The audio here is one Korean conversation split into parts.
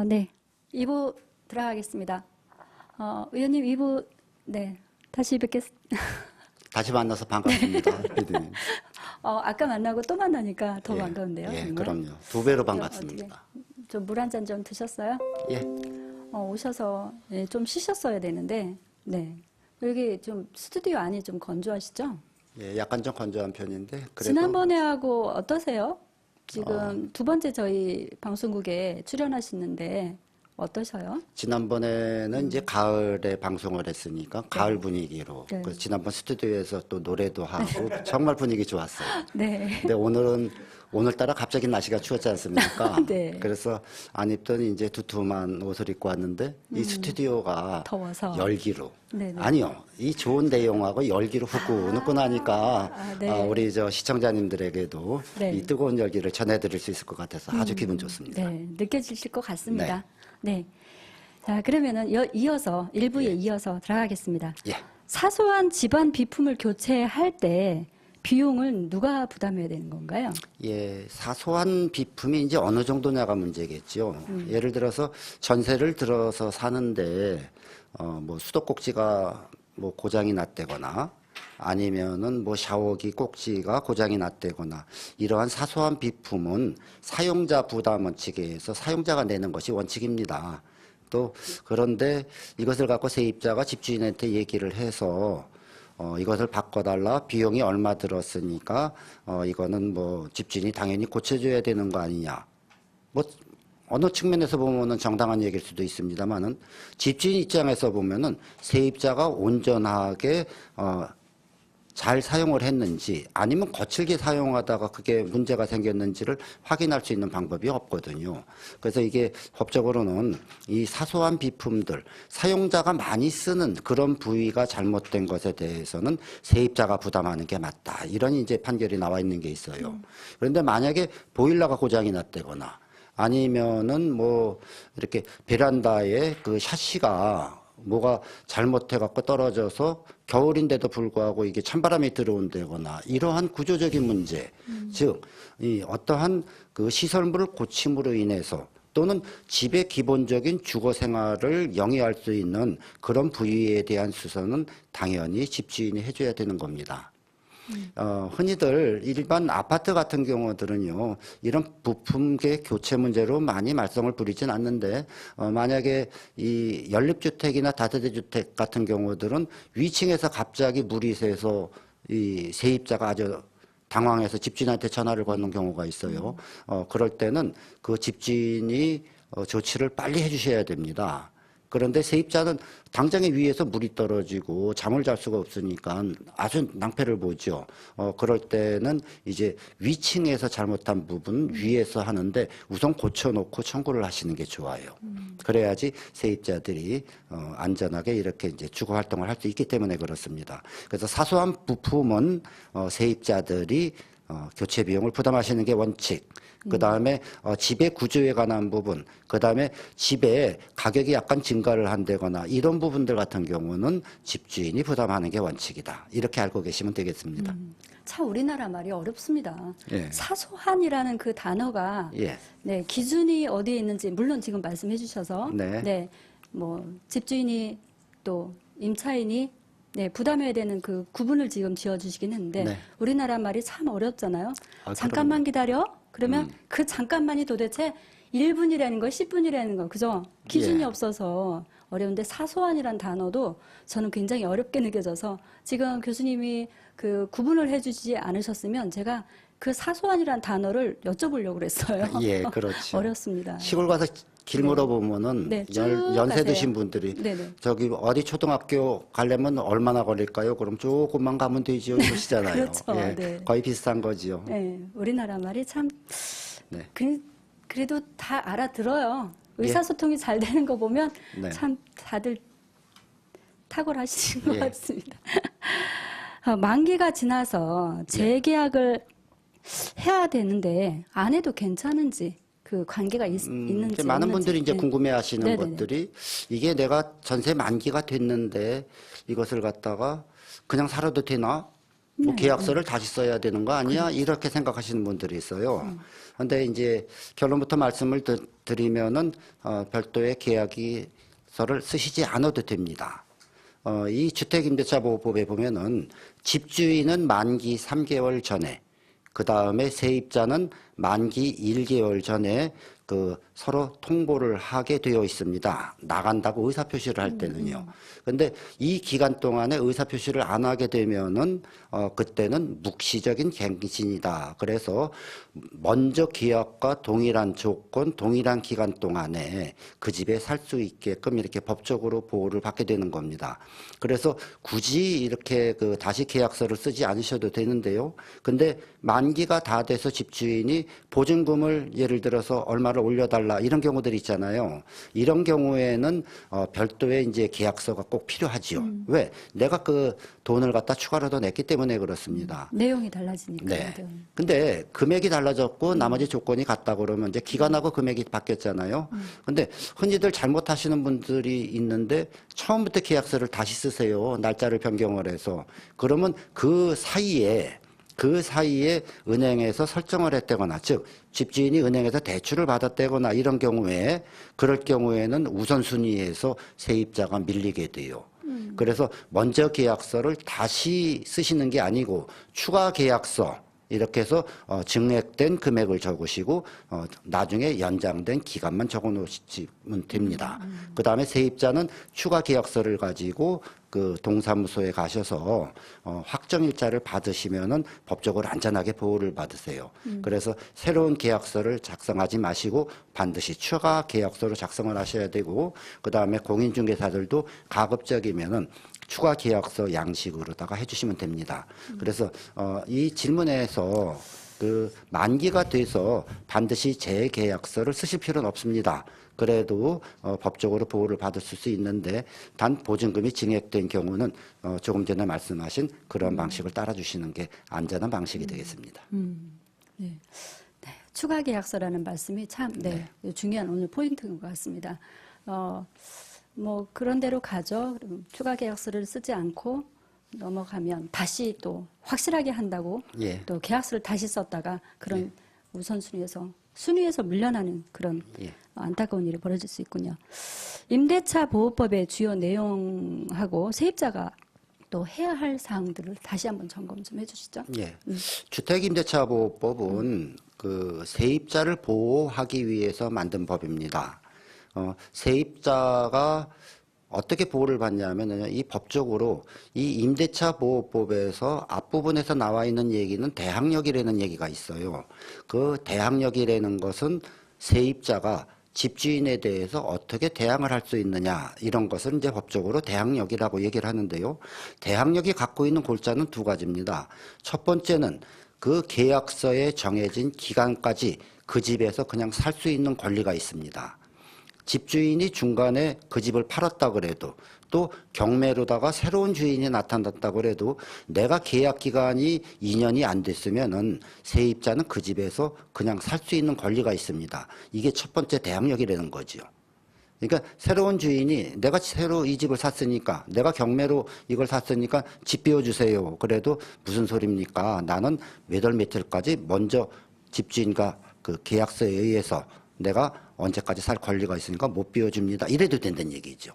네. 2부 들어가겠습니다. 의원님 2부, 네. 다시 다시 만나서 반갑습니다. 피디님. 아까 만나고 또 만나니까 더 예, 반가운데요. 예, 정말? 그럼요. 두 배로 어떻게 반갑습니다. 좀 물 한 잔 좀 드셨어요? 예, 오셔서 예, 좀 쉬셨어야 되는데, 네. 여기 좀 스튜디오 안이 좀 건조하시죠? 예, 약간 좀 건조한 편인데 그래도 지난번에 하고 어떠세요? 지금 두 번째 저희 방송국에 출연하시는데 어떠셔요? 지난번에는 이제 가을에 방송을 했으니까 가을 분위기로 네. 그래서 지난번 스튜디오에서 또 노래도 하고 정말 분위기 좋았어요. 네. 근데 오늘따라 갑자기 날씨가 추웠지 않습니까? 네. 그래서 안 입더니 이제 두툼한 옷을 입고 왔는데 이 스튜디오가 더워서. 열기로 네네. 아니요. 이 좋은 내용하고 열기로 후끈후끈 나니까 네. 우리 저 시청자님들에게도 네. 이 뜨거운 열기를 전해드릴 수 있을 것 같아서 아주 기분 좋습니다. 네, 느껴지실 것 같습니다. 네. 자, 그러면은 이어서, 일부에 예. 이어서 들어가겠습니다. 예. 사소한 집안 비품을 교체할 때 비용을 누가 부담해야 되는 건가요? 예, 사소한 비품이 이제 어느 정도냐가 문제겠죠. 예를 들어서 전세를 들어서 사는데 뭐 수도꼭지가 뭐 고장이 났다거나 아니면은 뭐 샤워기 꼭지가 고장이 났다거나 이러한 사소한 비품은 사용자 부담 원칙에 의해서 사용자가 내는 것이 원칙입니다. 또 그런데 이것을 갖고 세입자가 집주인한테 얘기를 해서 이것을 바꿔달라 비용이 얼마 들었으니까 이거는 뭐 집주인이 당연히 고쳐줘야 되는 거 아니냐. 뭐 어느 측면에서 보면은 정당한 얘기일 수도 있습니다만은 집주인 입장에서 보면은 세입자가 온전하게 잘 사용을 했는지 아니면 거칠게 사용하다가 그게 문제가 생겼는지를 확인할 수 있는 방법이 없거든요. 그래서 이게 법적으로는 이 사소한 비품들 사용자가 많이 쓰는 그런 부위가 잘못된 것에 대해서는 세입자가 부담하는 게 맞다. 이런 이제 판결이 나와 있는 게 있어요. 그런데 만약에 보일러가 고장이 났다거나 아니면은 뭐 이렇게 베란다에 그 샤시가 뭐가 잘못해갖고 떨어져서 겨울인데도 불구하고 이게 찬바람이 들어온다거나 이러한 구조적인 문제, 즉, 이 어떠한 그 시설물을 고침으로 인해서 또는 집의 기본적인 주거 생활을 영위할 수 있는 그런 부위에 대한 수선은 당연히 집주인이 해줘야 되는 겁니다. 흔히들 일반 아파트 같은 경우들은요, 이런 부품계 교체 문제로 많이 말썽을 부리진 않는데, 만약에 이 연립주택이나 다세대 주택 같은 경우들은 위층에서 갑자기 물이 새서 이 세입자가 아주 당황해서 집주인한테 전화를 거는 경우가 있어요. 그럴 때는 그 집주인이 조치를 빨리 해주셔야 됩니다. 그런데 세입자는 당장에 위에서 물이 떨어지고 잠을 잘 수가 없으니까 아주 낭패를 보죠. 그럴 때는 이제 위층에서 잘못한 부분 위에서 하는데 우선 고쳐놓고 청구를 하시는 게 좋아요. 그래야지 세입자들이 안전하게 이렇게 이제 주거 활동을 할 수 있기 때문에 그렇습니다. 그래서 사소한 부품은 세입자들이 교체 비용을 부담하시는 게 원칙. 그 다음에 집의 구조에 관한 부분, 그 다음에 집에 가격이 약간 증가를 한다거나 이런 부분들 같은 경우는 집주인이 부담하는 게 원칙이다. 이렇게 알고 계시면 되겠습니다. 참 우리나라 말이 어렵습니다. 예. 사소한이라는 그 단어가 예. 네, 기준이 어디에 있는지 물론 지금 말씀해 주셔서 네. 뭐 집주인이 또 임차인이 네, 부담해야 되는 그 구분을 지금 지어 주시긴 했는데 네. 우리나라 말이 참 어렵잖아요. 아, 잠깐만 기다려. 그러면 그 잠깐만이 도대체 1분이라는 거, 10분이라는 거, 그죠? 기준이 예. 없어서 어려운데 사소한이란 단어도 저는 굉장히 어렵게 느껴져서 지금 교수님이 그 구분을 해주지 않으셨으면 제가 그 사소한이란 단어를 여쭤보려고 그랬어요. 예, 그렇죠. 어렵습니다. 시골 가서 길 물어보면은 네, 쭉 연세 가세요. 드신 분들이 네네. 저기 어디 초등학교 가려면 얼마나 걸릴까요? 그럼 조금만 가면 되지요. 이러시잖아요. 그렇죠. 예, 네. 거의 비슷한 거지요. 네, 우리나라 말이 참 네. 그래도 다 알아들어요. 의사소통이 잘 되는 거 보면 네. 참 다들 탁월하신 것 예. 같습니다. 만기가 지나서 재계약을 해야 되는데 안 해도 괜찮은지 그 관계가 있는지 이제 많은 없는지. 분들이 이제 네. 궁금해하시는 네네네. 것들이 이게 내가 전세 만기가 됐는데 이것을 갖다가 그냥 살아도 되나? 뭐 계약서를 다시 써야 되는 거 아니야? 이렇게 생각하시는 분들이 있어요. 근데 이제 결론부터 말씀을 드리면은 별도의 계약서를 쓰시지 않아도 됩니다. 이 주택임대차보호법에 보면은 집주인은 만기 3개월 전에, 그 다음에 세입자는 만기 1개월 전에 그 서로 통보를 하게 되어 있습니다. 나간다고 의사표시를 할 때는요. 근데 이 기간 동안에 의사표시를 안 하게 되면은 그때는 묵시적인 갱신이다. 그래서 먼저 계약과 동일한 조건, 동일한 기간 동안에 그 집에 살 수 있게끔 이렇게 법적으로 보호를 받게 되는 겁니다. 그래서 굳이 이렇게 그 다시 계약서를 쓰지 않으셔도 되는데요. 근데 만기가 다 돼서 집주인이 보증금을 예를 들어서 얼마를 올려달라 이런 경우들이 있잖아요. 이런 경우에는 별도의 이제 계약서가 꼭 필요하지요. 왜? 내가 그 돈을 갖다 추가로 더 냈기 때문에 그렇습니다. 내용이 달라지니까. 네. 근데 금액이 달라졌고 나머지 조건이 같다 그러면 이제 기간하고 금액이 바뀌었잖아요. 근데 흔히들 잘못하시는 분들이 있는데 처음부터 계약서를 다시 쓰세요. 날짜를 변경을 해서. 그러면 그 사이에 은행에서 설정을 했다거나, 즉 집주인이 은행에서 대출을 받았다거나 이런 경우에, 그럴 경우에는 우선순위에서 세입자가 밀리게 돼요. 그래서 먼저 계약서를 다시 쓰시는 게 아니고 추가 계약서 이렇게 해서 증액된 금액을 적으시고 나중에 연장된 기간만 적어 놓으시면 됩니다. 그다음에 세입자는 추가 계약서를 가지고 그 동사무소에 가셔서 확정일자를 받으시면은 법적으로 안전하게 보호를 받으세요. 그래서 새로운 계약서를 작성하지 마시고 반드시 추가 계약서로 작성을 하셔야 되고, 그다음에 공인중개사들도 가급적이면은 추가 계약서 양식으로다가 해주시면 됩니다. 그래서 이 질문에서 그 만기가 돼서 반드시 재계약서를 쓰실 필요는 없습니다. 그래도 법적으로 보호를 받을 수 있는데, 단 보증금이 증액된 경우는 조금 전에 말씀하신 그런 방식을 따라주시는 게 안전한 방식이 되겠습니다. 네. 네. 추가 계약서라는 말씀이 참 중요한 오늘 포인트인 것 같습니다. 뭐 그런 대로 가죠. 추가 계약서를 쓰지 않고 넘어가면 다시 또 확실하게 한다고 또 계약서를 다시 썼다가 그런 순위에서 밀려나는 그런 안타까운 일이 벌어질 수 있군요. 임대차 보호법의 주요 내용하고 세입자가 또 해야 할 사항들을 다시 한번 점검 좀 해주시죠. 주택임대차보호법은 그 세입자를 보호하기 위해서 만든 법입니다. 세입자가 어떻게 보호를 받냐면요, 이 법적으로 이 임대차 보호법에서 앞부분에서 나와 있는 얘기는 대항력이라는 얘기가 있어요. 그 대항력이라는 것은 세입자가 집주인에 대해서 어떻게 대항을 할 수 있느냐, 이런 것을 이제 법적으로 대항력이라고 얘기를 하는데요. 대항력이 갖고 있는 골자는 두 가지입니다. 첫 번째는 그 계약서에 정해진 기간까지 그 집에서 그냥 살 수 있는 권리가 있습니다. 집주인이 중간에 그 집을 팔았다 그래도, 또 경매로다가 새로운 주인이 나타났다 그래도 내가 계약 기간이 2년이 안 됐으면은 세입자는 그 집에서 그냥 살 수 있는 권리가 있습니다. 이게 첫 번째 대항력이라는 거죠. 그러니까 새로운 주인이 내가 새로 이 집을 샀으니까, 내가 경매로 이걸 샀으니까 집 비워주세요. 그래도 무슨 소리입니까? 나는 몇 월 며칠까지 먼저 집주인과 그 계약서에 의해서 내가 언제까지 살 권리가 있으니까 못 비워줍니다. 이래도 된다는 얘기죠.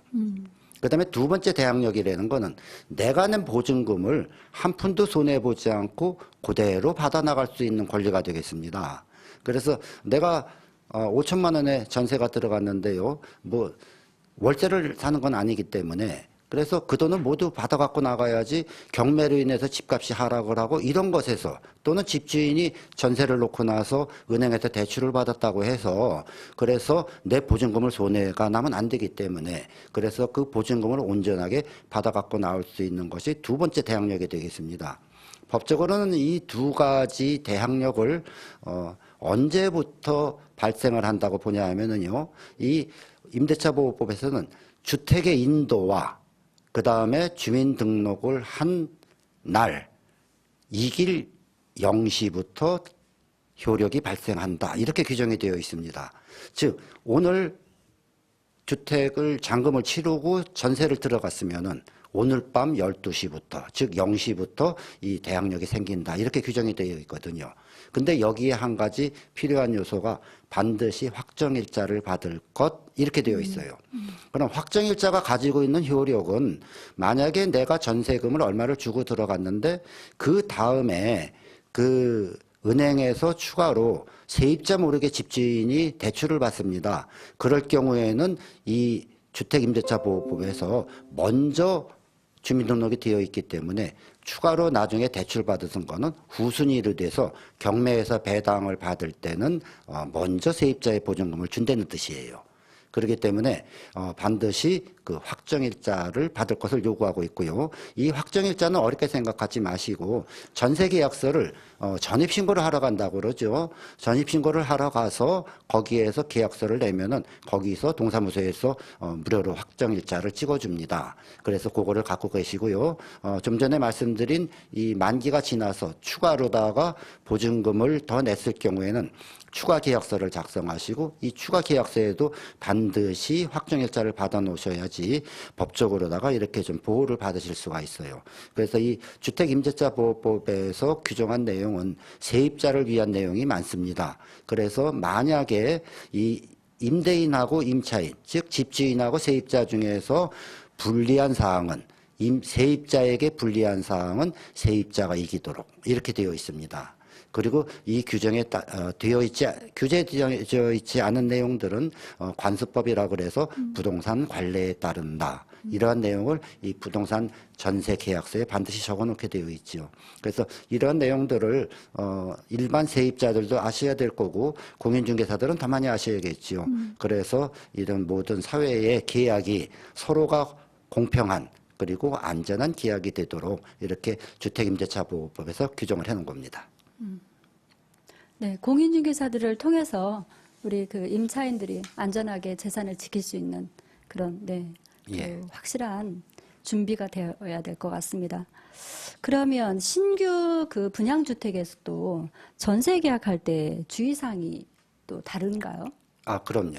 그다음에 두 번째 대항력이라는 거는 내가 낸 보증금을 한 푼도 손해보지 않고 그대로 받아나갈 수 있는 권리가 되겠습니다. 그래서 내가 5천만 원의 전세가 들어갔는데요. 뭐 월세를 사는 건 아니기 때문에, 그래서 그 돈을 모두 받아갖고 나가야지 경매로 인해서 집값이 하락을 하고 이런 것에서, 또는 집주인이 전세를 놓고 나서 은행에서 대출을 받았다고 해서 그래서 내 보증금을 손해가 나면 안 되기 때문에, 그래서 그 보증금을 온전하게 받아갖고 나올 수 있는 것이 두 번째 대항력이 되겠습니다. 법적으로는 이 두 가지 대항력을 언제부터 발생을 한다고 보냐 하면은요, 이 임대차보호법에서는 주택의 인도와 그 다음에 주민등록을 한 날 이길 0시부터 효력이 발생한다, 이렇게 규정이 되어 있습니다. 즉 오늘 주택을 잔금을 치르고 전세를 들어갔으면은 오늘 밤 12시부터, 즉 0시부터 이 대항력이 생긴다. 이렇게 규정이 되어 있거든요. 근데 여기에 한 가지 필요한 요소가 반드시 확정일자를 받을 것 이렇게 되어 있어요. 그럼 확정일자가 가지고 있는 효력은 만약에 내가 전세금을 얼마를 주고 들어갔는데 그 다음에 그 은행에서 추가로 세입자 모르게 집주인이 대출을 받습니다. 그럴 경우에는 이 주택임대차보호법에서 먼저 주민등록이 되어 있기 때문에 추가로 나중에 대출받은 거는 후순위로 돼서 경매에서 배당을 받을 때는 먼저 세입자의 보증금을 준다는 뜻이에요. 그렇기 때문에 반드시 그 확정일자를 받을 것을 요구하고 있고요. 이 확정일자는 어렵게 생각하지 마시고 전세계약서를 전입신고를 하러 간다고 그러죠. 전입신고를 하러 가서 거기에서 계약서를 내면은 거기서 동사무소에서 무료로 확정일자를 찍어줍니다. 그래서 그거를 갖고 계시고요. 좀 전에 말씀드린 이 만기가 지나서 추가로다가 보증금을 더 냈을 경우에는 추가 계약서를 작성하시고 이 추가 계약서에도 반드시 확정일자를 받아 놓으셔야지 법적으로다가 이렇게 좀 보호를 받으실 수가 있어요. 그래서 이 주택임대차보호법에서 규정한 내용은 세입자를 위한 내용이 많습니다. 그래서 만약에 이 임대인하고 임차인, 즉 집주인하고 세입자 중에서 불리한 사항은 세입자에게 불리한 사항은 세입자가 이기도록 이렇게 되어 있습니다. 그리고 이 규정에 규제되어 있지 않은 내용들은 관습법이라고 그래서 부동산 관례에 따른다. 이러한 내용을 이 부동산 전세 계약서에 반드시 적어 놓게 되어 있죠. 그래서 이런 내용들을 일반 세입자들도 아셔야 될 거고 공인중개사들은 더 많이 아셔야겠지요. 그래서 이런 모든 사회의 계약이 서로가 공평한 그리고 안전한 계약이 되도록 이렇게 주택임대차보호법에서 규정을 해놓은 겁니다. 네, 공인중개사들을 통해서 우리 그 임차인들이 안전하게 재산을 지킬 수 있는 그런 그 확실한 준비가 되어야 될 것 같습니다. 그러면 신규 그 분양주택에서도 전세 계약할 때 주의사항이 또 다른가요? 그럼요.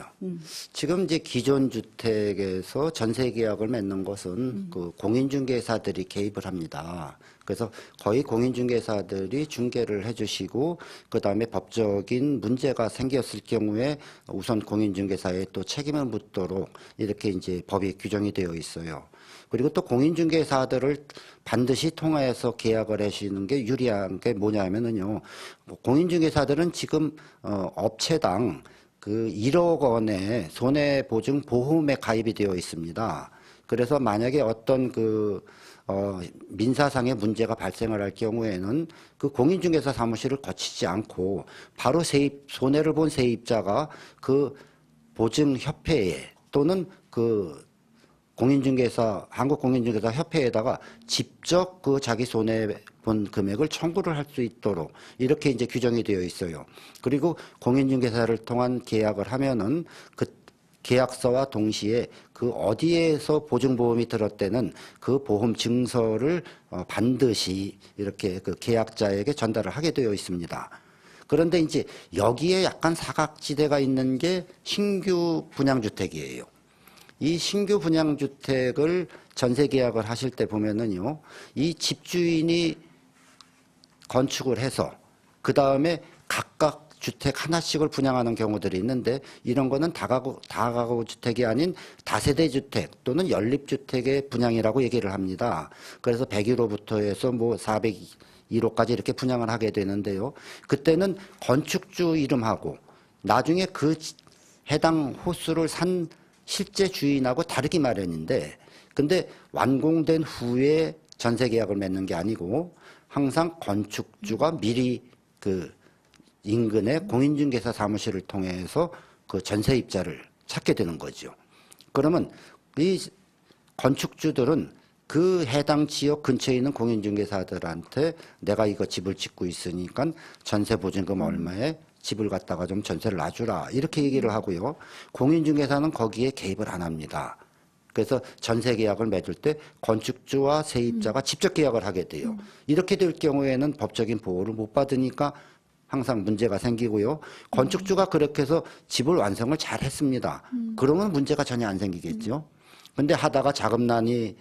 지금 이제 기존 주택에서 전세 계약을 맺는 것은 그 공인중개사들이 개입을 합니다. 그래서 거의 공인중개사들이 중개를 해주시고 그 다음에 법적인 문제가 생겼을 경우에 우선 공인중개사에 또 책임을 묻도록 이렇게 이제 법이 규정이 되어 있어요. 그리고 또 공인중개사들을 반드시 통화해서 계약을 하시는 게 유리한 게 뭐냐면은요. 공인중개사들은 지금 업체당 그 1억 원의 손해보증 보험에 가입이 되어 있습니다. 그래서 만약에 어떤 민사상의 문제가 발생을 할 경우에는 그 공인중개사 사무실을 거치지 않고 바로 손해를 본 세입자가 그 보증협회에 또는 한국공인중개사 협회에다가 직접 그 자기 손해 본 금액을 청구를 할 수 있도록 이렇게 이제 규정이 되어 있어요. 그리고 공인중개사를 통한 계약을 하면은 그 계약서와 동시에 그 어디에서 보증보험이 들었다는 그 보험 증서를 반드시 이렇게 그 계약자에게 전달을 하게 되어 있습니다. 그런데 이제 여기에 약간 사각지대가 있는 게 신규 분양주택이에요. 이 신규 분양주택을 전세 계약을 하실 때 보면은요, 이 집주인이 건축을 해서 그 다음에 각각 주택 하나씩을 분양하는 경우들이 있는데 이런 거는 다가구 주택이 아닌 다세대 주택 또는 연립주택의 분양이라고 얘기를 합니다. 그래서 101호부터 해서 뭐 401호까지 이렇게 분양을 하게 되는데요. 그때는 건축주 이름하고 나중에 그 해당 호수를 산 실제 주인하고 다르기 마련인데 근데 완공된 후에 전세 계약을 맺는 게 아니고 항상 건축주가 미리 그 인근의 공인중개사 사무실을 통해서 그 전세입자를 찾게 되는 거죠. 그러면 이 건축주들은 그 해당 지역 근처에 있는 공인중개사들한테 내가 이거 집을 짓고 있으니까 전세보증금 얼마에 집을 갖다가 좀 전세를 놔주라 이렇게 얘기를 하고요. 공인중개사는 거기에 개입을 안 합니다. 그래서 전세 계약을 맺을 때 건축주와 세입자가 직접 계약을 하게 돼요. 이렇게 될 경우에는 법적인 보호를 못 받으니까 항상 문제가 생기고요. 건축주가 그렇게 해서 집을 완성을 잘 했습니다. 그러면 문제가 전혀 안 생기겠죠. 근데 하다가 자금난이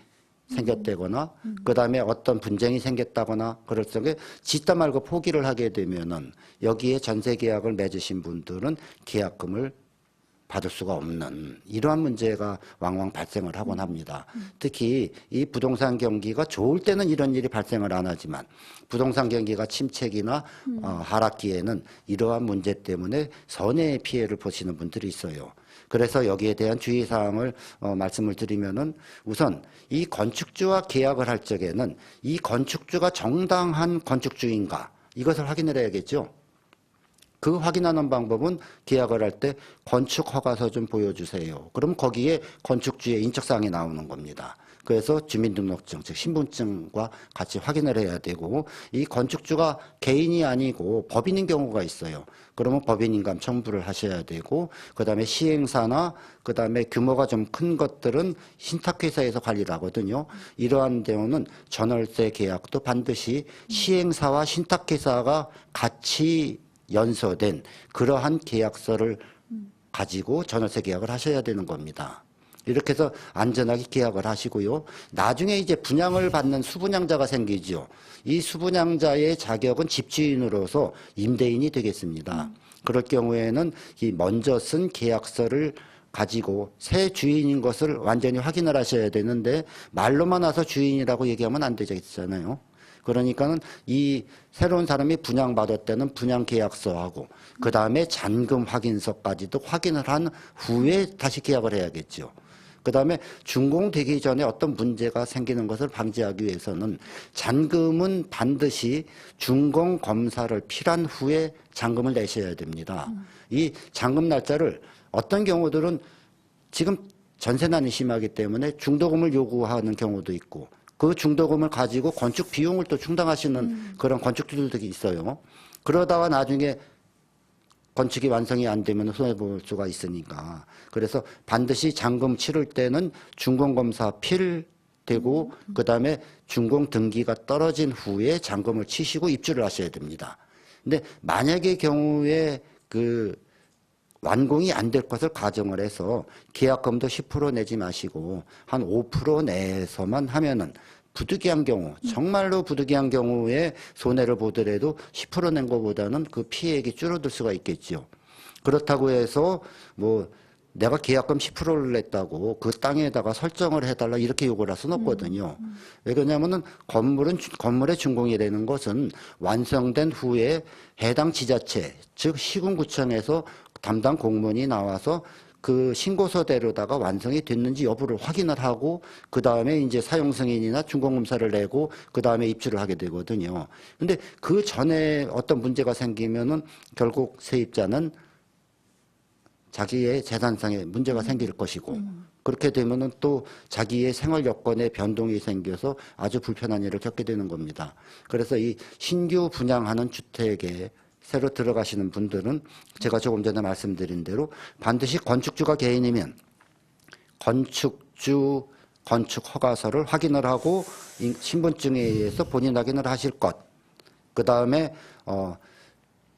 생겼다거나 그다음에 어떤 분쟁이 생겼다거나 그럴 적에 짓다 말고 포기를 하게 되면은 여기에 전세 계약을 맺으신 분들은 계약금을 받을 수가 없는 이러한 문제가 왕왕 발생을 하곤 합니다. 특히 이 부동산 경기가 좋을 때는 이런 일이 발생을 안 하지만 부동산 경기가 침체기나 하락기에는 이러한 문제 때문에 선의의 피해를 보시는 분들이 있어요. 그래서 여기에 대한 주의사항을 말씀을 드리면은 우선 이 건축주와 계약을 할 적에는 이 건축주가 정당한 건축주인가 이것을 확인을 해야겠죠. 그 확인하는 방법은 계약을 할 때 건축 허가서 좀 보여주세요. 그럼 거기에 건축주의 인적사항이 나오는 겁니다. 그래서 주민등록증, 즉 신분증과 같이 확인을 해야 되고 이 건축주가 개인이 아니고 법인인 경우가 있어요. 그러면 법인인감 첨부를 하셔야 되고 그다음에 시행사나 그다음에 규모가 좀 큰 것들은 신탁회사에서 관리를 하거든요. 이러한 경우는 전월세 계약도 반드시 시행사와 신탁회사가 같이 연서된 그러한 계약서를 가지고 전월세 계약을 하셔야 되는 겁니다. 이렇게 해서 안전하게 계약을 하시고요. 나중에 이제 분양을 받는 수분양자가 생기죠. 이 수분양자의 자격은 집주인으로서 임대인이 되겠습니다. 그럴 경우에는 이 먼저 쓴 계약서를 가지고 새 주인인 것을 완전히 확인을 하셔야 되는데 말로만 와서 주인이라고 얘기하면 안 되잖아요. 그러니까는 이 새로운 사람이 분양받을 때는 분양계약서하고 그 다음에 잔금 확인서까지도 확인을 한 후에 다시 계약을 해야겠죠. 그 다음에 준공되기 전에 어떤 문제가 생기는 것을 방지하기 위해서는 잔금은 반드시 준공검사를 필요한 후에 잔금을 내셔야 됩니다. 이 잔금 날짜를 어떤 경우들은 지금 전세난이 심하기 때문에 중도금을 요구하는 경우도 있고 그 중도금을 가지고 건축 비용을 또 충당하시는 그런 건축주들도 있어요. 그러다가 나중에 건축이 완성이 안 되면 손해볼 수가 있으니까. 그래서 반드시 잔금 치를 때는 준공검사 필되고 그다음에 준공 등기가 떨어진 후에 잔금을 치시고 입주를 하셔야 됩니다. 근데 만약의 경우에 그 완공이 안 될 것을 가정을 해서 계약금도 10% 내지 마시고 한 5% 내에서만 하면은 부득이한 경우, 정말로 부득이한 경우에 손해를 보더라도 10%낸 것보다는 그 피해액이 줄어들 수가 있겠죠. 그렇다고 해서 뭐 내가 계약금 10%를 냈다고 그 땅에다가 설정을 해달라 이렇게 요구를 할 수는 없거든요. 왜 그러냐면은 건물의 준공이 되는 것은 완성된 후에 해당 지자체, 즉 시군구청에서 담당 공무원이 나와서 그 신고서대로다가 완성이 됐는지 여부를 확인을 하고 그 다음에 이제 사용 승인이나 준공검사를 내고 그 다음에 입주를 하게 되거든요. 근데 그 전에 어떤 문제가 생기면은 결국 세입자는 자기의 재산상에 문제가 생길 것이고 그렇게 되면은 또 자기의 생활 여건에 변동이 생겨서 아주 불편한 일을 겪게 되는 겁니다. 그래서 이 신규 분양하는 주택에 새로 들어가시는 분들은 제가 조금 전에 말씀드린 대로 반드시 건축주가 개인이면 건축주 건축 허가서를 확인을 하고 신분증에 의해서 본인 확인을 하실 것. 그 다음에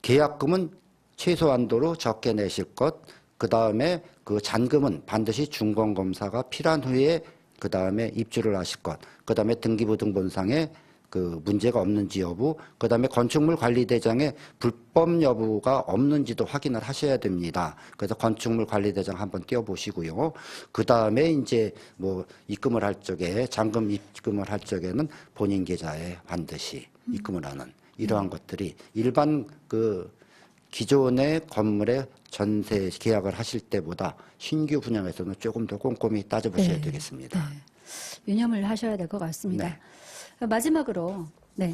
계약금은 최소한도로 적게 내실 것. 그 다음에 그 잔금은 반드시 준공검사가 필요한 후에 그 다음에 입주를 하실 것. 그 다음에 등기부등본상에 그 문제가 없는지 여부, 그 다음에 건축물 관리대장에 불법 여부가 없는지도 확인을 하셔야 됩니다. 그래서 건축물 관리대장 한번 띄워보시고요. 그 다음에 이제 뭐 입금을 할 적에, 잔금 입금을 할 적에는 본인 계좌에 반드시 입금을 하는 이러한 것들이 일반 그 기존의 건물에 전세 계약을 하실 때보다 신규 분양에서는 조금 더 꼼꼼히 따져보셔야 되겠습니다. 네. 유념을 하셔야 될 것 같습니다. 네. 마지막으로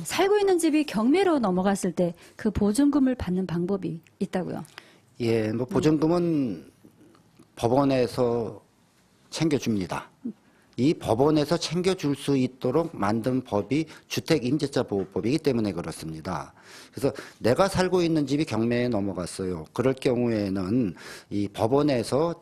살고 있는 집이 경매로 넘어갔을 때 그 보증금을 받는 방법이 있다고요? 예, 뭐 보증금은 법원에서 챙겨줍니다. 이 법원에서 챙겨줄 수 있도록 만든 법이 주택임대차보호법이기 때문에 그렇습니다. 그래서 내가 살고 있는 집이 경매에 넘어갔어요. 그럴 경우에는 이 법원에서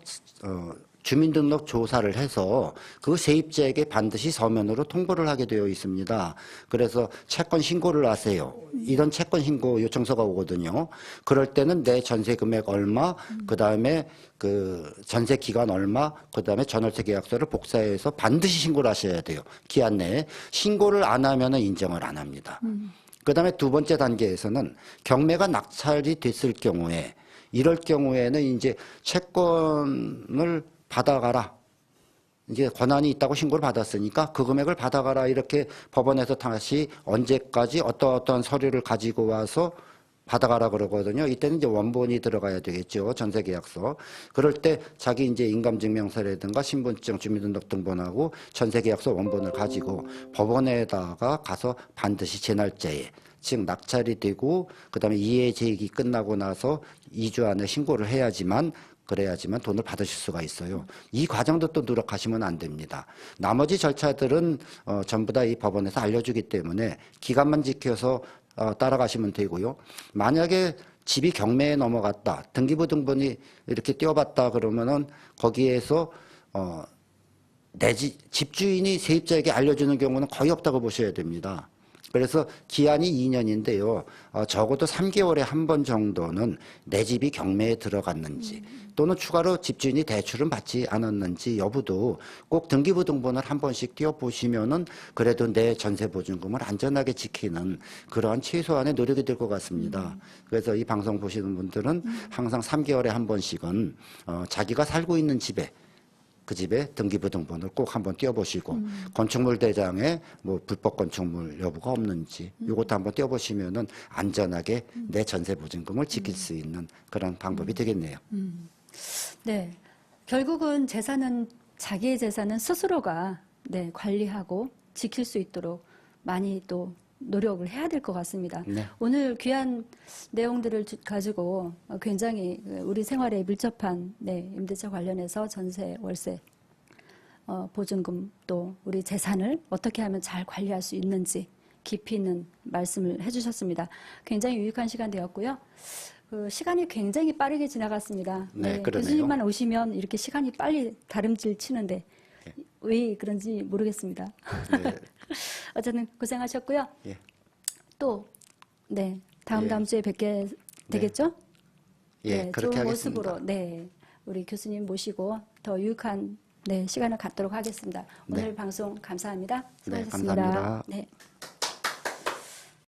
주민등록 조사를 해서 그 세입자에게 반드시 서면으로 통보를 하게 되어 있습니다. 그래서 채권 신고를 하세요. 이런 채권 신고 요청서가 오거든요. 그럴 때는 내 전세 금액 얼마, 그다음에 그 전세 기간 얼마, 그다음에 전월세 계약서를 복사해서 반드시 신고를 하셔야 돼요. 기한 내에. 신고를 안 하면은 인정을 안 합니다. 그다음에 두 번째 단계에서는 경매가 낙찰이 됐을 경우에 이럴 경우에는 이제 채권을 받아가라. 이제 권한이 있다고 신고를 받았으니까 그 금액을 받아가라. 이렇게 법원에서 다시 언제까지 어떠한 서류를 가지고 와서 받아가라 그러거든요. 이때는 이제 원본이 들어가야 되겠죠. 전세계약서. 그럴 때 자기 이제 인감증명서라든가 신분증, 주민등록등본하고 전세계약서 원본을 가지고 법원에다가 가서 반드시 제 날짜에 즉 낙찰이 되고 그다음에 이해 제기 끝나고 나서 2주 안에 신고를 해야지만 그래야지만 돈을 받으실 수가 있어요. 이 과정도 또 누락하시면 안 됩니다. 나머지 절차들은 전부 다 이 법원에서 알려주기 때문에 기간만 지켜서 따라가시면 되고요. 만약에 집이 경매에 넘어갔다, 등기부등본이 이렇게 띄워봤다 그러면은 거기에서 내 집주인이 세입자에게 알려주는 경우는 거의 없다고 보셔야 됩니다. 그래서 기한이 2년인데요. 적어도 3개월에 한 번 정도는 내 집이 경매에 들어갔는지 또는 추가로 집주인이 대출은 받지 않았는지 여부도 꼭 등기부등본을 한 번씩 띄워보시면은 그래도 내 전세보증금을 안전하게 지키는 그러한 최소한의 노력이 될 것 같습니다. 그래서 이 방송 보시는 분들은 항상 3개월에 한 번씩은 자기가 살고 있는 집에 그 집에 등기부등본을 꼭 한번 띄워보시고 건축물 대장에 뭐 불법 건축물 여부가 없는지 이것도 한번 띄워보시면은 안전하게 내 전세 보증금을 지킬 수 있는 그런 방법이 되겠네요. 네. 결국은 자기의 재산은 스스로가 네, 관리하고 지킬 수 있도록 많이 또 노력을 해야 될 것 같습니다. 네. 오늘 귀한 내용들을 가지고 굉장히 우리 생활에 밀접한 네, 임대차 관련해서 전세, 월세, 보증금 또 우리 재산을 어떻게 하면 잘 관리할 수 있는지 깊이 있는 말씀을 해주셨습니다. 굉장히 유익한 시간 되었고요. 그 시간이 굉장히 빠르게 지나갔습니다. 네, 그러네요. 교수님만 오시면 이렇게 시간이 빨리 다름질 치는데 왜 그런지 모르겠습니다. 네. 어쨌든 고생하셨고요. 예. 또, 네, 다음 예. 주에 뵙게 되겠죠? 예, 네, 그렇게 좋은 하겠습니다. 모습으로, 네, 우리 교수님 모시고 더 유익한 네, 시간을 갖도록 하겠습니다. 오늘 네. 방송 감사합니다. 네, 수고하셨습니다. 감사합니다. 네.